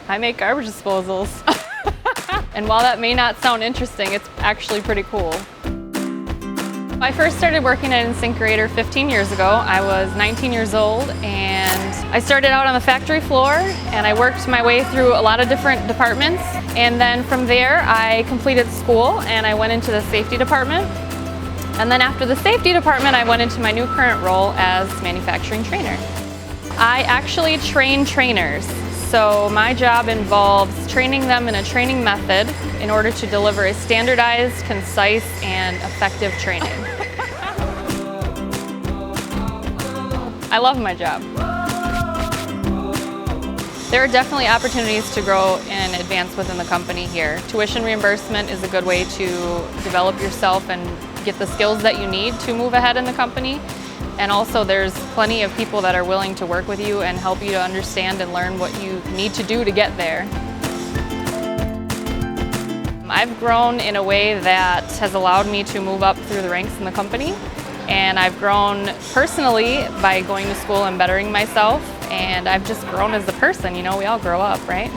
I make garbage disposals. And while that may not sound interesting, it's actually pretty cool. I first started working at InSinkErator 15 years ago. I was 19 years old and I started out on the factory floor and I worked my way through a lot of different departments. And then from there I completed school and I went into the safety department. And then after the safety department I went into my new current role as manufacturing trainer. I actually train trainers. So my job involves training them in a training method in order to deliver a standardized, concise, and effective training. I love my job. There are definitely opportunities to grow and advance within the company here. Tuition reimbursement is a good way to develop yourself and get the skills that you need to move ahead in the company. And also there's plenty of people that are willing to work with you and help you to understand and learn what you need to do to get there. I've grown in a way that has allowed me to move up through the ranks in the company. And I've grown personally by going to school and bettering myself. And I've just grown as a person, you know, we all grow up, right?